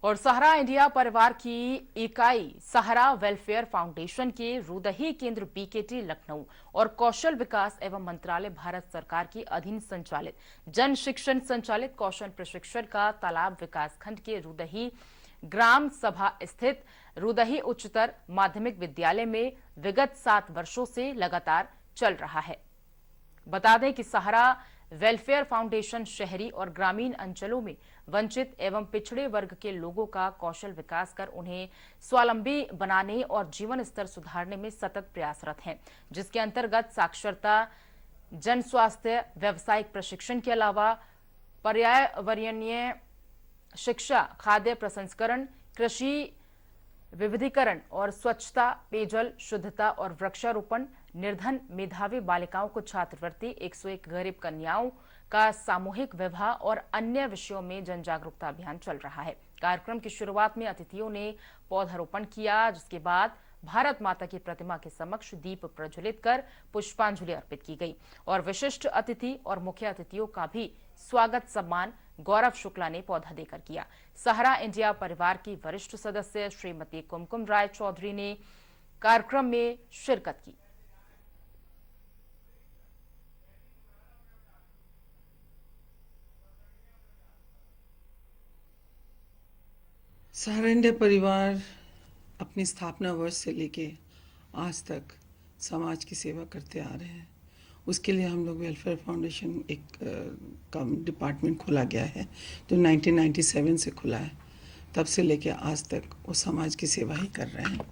और सहारा इंडिया परिवार की इकाई सहारा वेलफेयर फाउंडेशन के रूदही केंद्र बीकेटी लखनऊ और कौशल विकास एवं मंत्रालय भारत सरकार की अधीन संचालित जन शिक्षण संचालित कौशल प्रशिक्षण का तालाब विकास खंड के रूदही ग्राम सभा स्थित रूदही उच्चतर माध्यमिक विद्यालय में विगत 7 वर्षों से लगातार चल रहा है। बता दें कि सहारा वेलफेयर फाउंडेशन शहरी और ग्रामीण अंचलों में वंचित एवं पिछड़े वर्ग के लोगों का कौशल विकास कर उन्हें स्वावलंबी बनाने और जीवन स्तर सुधारने में सतत प्रयासरत है, जिसके अंतर्गत साक्षरता, जन स्वास्थ्य, व्यावसायिक प्रशिक्षण के अलावा पर्यावरणीय शिक्षा, खाद्य प्रसंस्करण, कृषि विविधीकरण और स्वच्छता, पेयजल शुद्धता और वृक्षारोपण, निर्धन मेधावी बालिकाओं को छात्रवृत्ति, 101 गरीब कन्याओं का सामूहिक विवाह और अन्य विषयों में जन जागरूकता अभियान चल रहा है। कार्यक्रम की शुरुआत में अतिथियों ने पौधारोपण किया, जिसके बाद भारत माता की प्रतिमा के समक्ष दीप प्रज्वलित कर पुष्पांजलि अर्पित की गई और विशिष्ट अतिथि और मुख्य अतिथियों का भी स्वागत सम्मान गौरव शुक्ला ने पौधा देकर किया। सहारा इंडिया परिवार की वरिष्ठ सदस्य श्रीमती कुमकुम राय चौधरी ने कार्यक्रम में शिरकत की। सहारा इंडिया परिवार अपनी स्थापना वर्ष से लेके आज तक समाज की सेवा करते आ रहे हैं। उसके लिए हम लोग वेलफेयर फाउंडेशन एक डिपार्टमेंट खोला गया है जो 1997 से खुला है। तब से लेके आज तक वो समाज की सेवा ही कर रहे हैं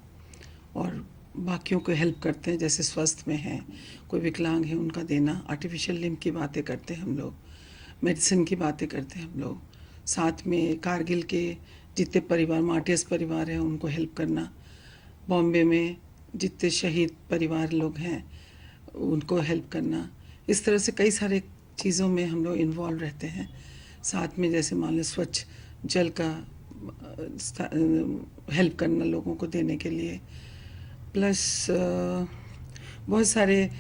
और बाकियों को हेल्प करते हैं। जैसे स्वस्थ में हैं, कोई विकलांग है, उनका देना, आर्टिफिशियल लिम्ब की बातें करते हैं हम लोग, मेडिसिन की बातें करते हैं हम लोग, साथ में कारगिल के जितने परिवार, मार्टियर्स परिवार हैं, उनको हेल्प करना, बॉम्बे में जितने शहीद परिवार लोग हैं उनको हेल्प करना। इस तरह से कई सारे चीज़ों में हम लोग इन्वॉल्व रहते हैं। साथ में जैसे मान लो स्वच्छ जल का हेल्प करना लोगों को देने के लिए, प्लस बहुत सारे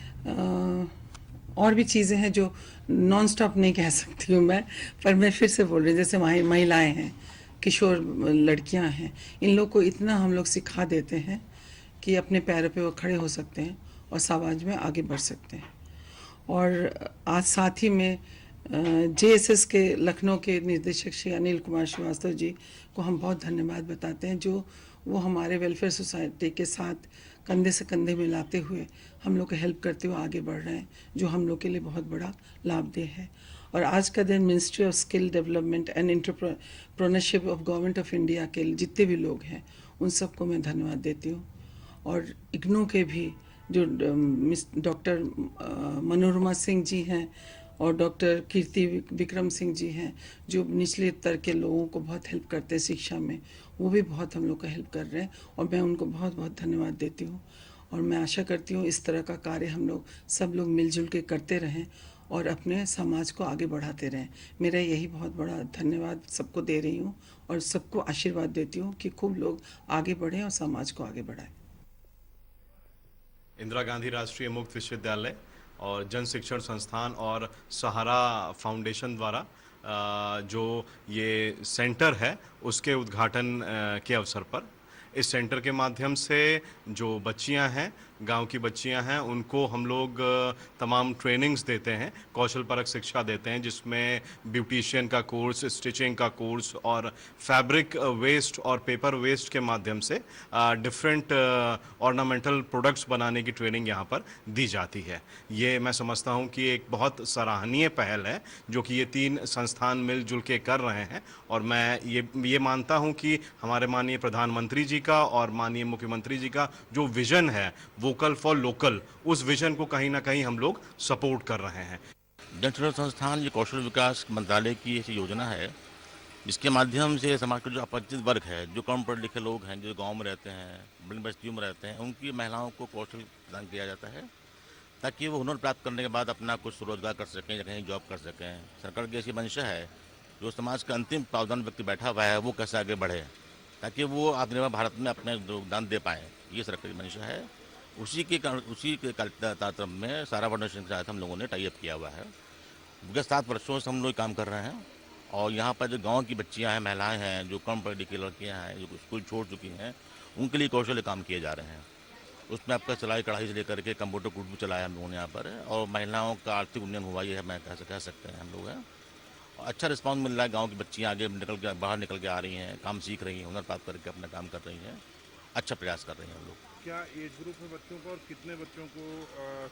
और भी चीज़ें हैं जो नॉन स्टॉप नहीं कह सकती हूँ मैं, पर मैं फिर से बोल रही हूँ। जैसे महिलाएं हैं, किशोर लड़कियां हैं, इन लोग को इतना हम लोग सिखा देते हैं कि अपने पैरों पे वो खड़े हो सकते हैं और समाज में आगे बढ़ सकते हैं। और आज साथ ही में जेएसएस के लखनऊ के निदेशक श्री अनिल कुमार श्रीवास्तव जी को हम बहुत धन्यवाद बताते हैं, जो वो हमारे वेलफेयर सोसाइटी के साथ कंधे से कंधे मिलाते हुए हम लोग को हेल्प करते हुए आगे बढ़ रहे हैं, जो हम लोग के लिए बहुत बड़ा लाभदेय है। और आज का दिन ministry of skill development and entrepreneurship of government of India के जितने भी लोग हैं उन सबको मैं धन्यवाद देती हूँ। और इग्नू के भी जो डॉक्टर मनोरमा सिंह जी हैं और डॉक्टर कीर्ति विक्रम सिंह जी हैं, जो निचले स्तर के लोगों को बहुत हेल्प करते हैं शिक्षा में, वो भी बहुत हम लोग का हेल्प कर रहे हैं और मैं उनको बहुत बहुत धन्यवाद देती हूँ। और मैं आशा करती हूँ इस तरह का कार्य हम लोग सब लोग मिलजुल के करते रहें और अपने समाज को आगे बढ़ाते रहें। मेरा यही बहुत बड़ा धन्यवाद सबको दे रही हूँ और सबको आशीर्वाद देती हूँ कि खूब लोग आगे बढ़ें और समाज को आगे बढ़ाएं। इंदिरा गांधी राष्ट्रीय मुक्त विश्वविद्यालय और जन शिक्षण संस्थान और सहारा फाउंडेशन द्वारा जो ये सेंटर है उसके उद्घाटन के अवसर पर इस सेंटर के माध्यम से जो बच्चियां हैं, गांव की बच्चियां हैं, उनको हम लोग तमाम ट्रेनिंग्स देते हैं, कौशल परक शिक्षा देते हैं, जिसमें ब्यूटिशियन का कोर्स, स्टिचिंग का कोर्स और फैब्रिक वेस्ट और पेपर वेस्ट के माध्यम से डिफरेंट ऑर्नामेंटल प्रोडक्ट्स बनाने की ट्रेनिंग यहाँ पर दी जाती है। ये मैं समझता हूँ कि एक बहुत सराहनीय पहल है जो कि ये 3 संस्थान मिलजुल के कर रहे हैं और मैं ये मानता हूँ कि हमारे माननीय प्रधानमंत्री जी का और माननीय मुख्यमंत्री जी का जो विजन है वोकल फॉर लोकल, उस विजन को कहीं ना कहीं हम लोग सपोर्ट कर रहे हैं। जन शिक्षण संस्थान ये कौशल विकास मंत्रालय की ऐसी योजना है जिसके माध्यम से समाज के जो अपरिचित वर्ग है, जो कम पढ़े लिखे लोग हैं, जो गांव में रहते हैं, बड़ी बस्तियों में रहते हैं, उनकी महिलाओं को कौशल प्रदान किया जाता है ताकि वो हुनर प्राप्त करने के बाद अपना कुछ रोजगार कर सकें या कहीं जॉब कर सकें। सरकार की ऐसी मंशा है जो समाज का अंतिम प्रावधान व्यक्ति बैठा हुआ है वो कैसे आगे बढ़े ताकि वो आत्मनिर्भर भारत में अपने योगदान दे पाएँ, ये सरकार की मंशा है। उसी के तारतम्य में सारा फाउंडेशन के साथ हम लोगों ने टाई अप किया हुआ है। विगत 7 वर्षों से हम लोग काम कर रहे हैं और यहाँ पर जो गांव की बच्चियां हैं, महिलाएं हैं, जो कम पढ़ी लिखी लड़कियां हैं, जो स्कूल छोड़ चुकी हैं, उनके लिए कौशल काम किए जा रहे हैं। उसमें आपका सिलाई कढ़ाई से लेकर के कंप्यूटर कोर्स भी चलाया हम लोगों ने यहाँ पर, और महिलाओं का आर्थिक उन्नयन हुआ, ये मैं कह सकते हैं हम लोग हैं। और अच्छा रिस्पॉन्स मिल रहा है, गाँव की बच्चियाँ आगे निकल के बाहर निकल के आ रही हैं, काम सीख रही हैं, हुनर प्राप्त करके अपना काम कर रही हैं, अच्छा प्रयास कर रही हैं हम लोग। क्या एज ग्रुप है बच्चों का और कितने बच्चों को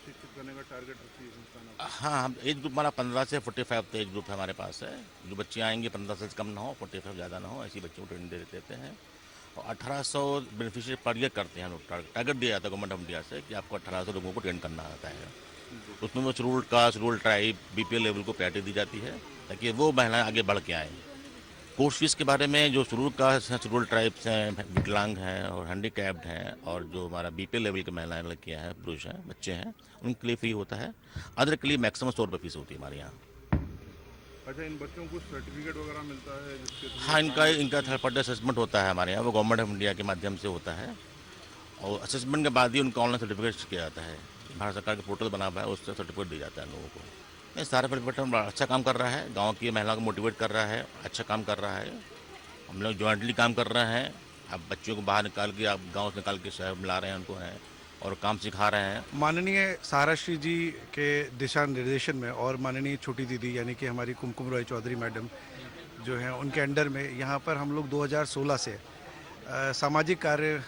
शिक्षित करने का टारगेट रखती है संस्थान आपका? हाँ, हम एज ग्रुप हमारा 15 से 45 तक एज ग्रुप है हमारे पास है। जो बच्चियाँ आएंगी 15 से कम ना हो, 45 ज़्यादा ना हो, ऐसी बच्चों को ट्रेनिंग दे देते हैं। और 1800 बेनिफिशियरी पर ईयर करते हैं हम लोग। टारगेट दिया जाता है गवर्नमेंट ऑफ इंडिया से कि आपको 1800 लोगों को ट्रेन करना आता है। उसमें वो rural caste, rural tribe, BPL level को प्रायोरिटी दी जाती है ताकि वो महिलाएं आगे बढ़ के आएँ। कोर्स फीस के बारे में जो रूरल कास्ट हैं, रूरल ट्राइब्स हैं, विकलांग हैं और हैंडीकैप्ड हैं, और जो हमारा बीपीएल लेवल के महिलाएं, लड़कियां हैं, पुरुष हैं, बच्चे हैं, उनके लिए फ्री होता है। अदर के लिए मैक्सिमम 100 रुपये फीस होती है हमारे यहाँ। अच्छा, इन बच्चों को सर्टिफिकेट वगैरह मिलता है जिसके थ्रू हाँ, इनका थर्ड पार्टी असेसमेंट होता है हमारे यहाँ, वो गवर्नमेंट ऑफ इंडिया के माध्यम से होता है, और असेसमेंट के बाद ही उनका ऑनलाइन सर्टिफिकेट किया जाता है। भारत सरकार का पोर्टल बना हुआ है, उससे सर्टिफिकेट दिया जाता है लोगों को। नहीं, सारा परिवर्तन अच्छा काम कर रहा है, गाँव की महिलाओं को मोटिवेट कर रहा है, अच्छा काम कर रहा है। हम लोग जॉइंटली काम कर रहे हैं। अब बच्चों को बाहर निकाल के, अब गांव से निकाल के शहर में ला रहे हैं उनको, हैं और काम सिखा रहे हैं। माननीय सहाराश्री जी के दिशा निर्देशन में और माननीय छोटी दीदी यानी कि हमारी कुमकुम रॉय चौधरी मैडम जो हैं, उनके अंडर में यहाँ पर हम लोग 2016 से सामाजिक कार्य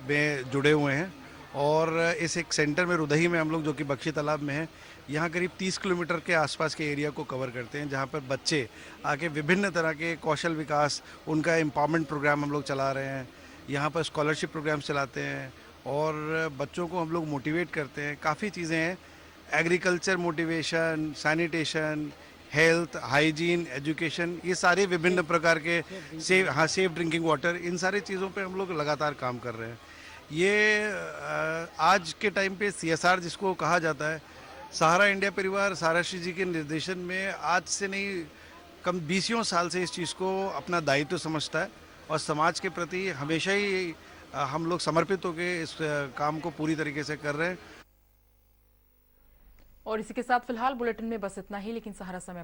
में जुड़े हुए हैं। और इस एक सेंटर में रुदही में हम लोग, जो कि बख्शी तालाब में है, यहाँ करीब 30 किलोमीटर के आसपास के एरिया को कवर करते हैं, जहाँ पर बच्चे आके विभिन्न तरह के कौशल विकास, उनका एम्पावरमेंट प्रोग्राम हम लोग चला रहे हैं। यहाँ पर स्कॉलरशिप प्रोग्राम चलाते हैं और बच्चों को हम लोग मोटिवेट करते हैं। काफ़ी चीज़ें हैं, agriculture motivation, sanitation, health, hygiene, education, ये सारे विभिन्न प्रकार के सेफ ड्रिंकिंग वाटर, इन सारी चीज़ों पे हम लोग लगातार काम कर रहे हैं। ये आज के टाइम पे CSR जिसको कहा जाता है, सहारा इंडिया परिवार सहाराश्री जी के निर्देशन में आज से नहीं कम 20 साल से इस चीज़ को अपना दायित्व समझता है और समाज के प्रति हमेशा ही हम लोग समर्पित होकर इस काम को पूरी तरीके से कर रहे हैं। और इसी के साथ फिलहाल बुलेटिन में बस इतना ही, लेकिन सहारा समय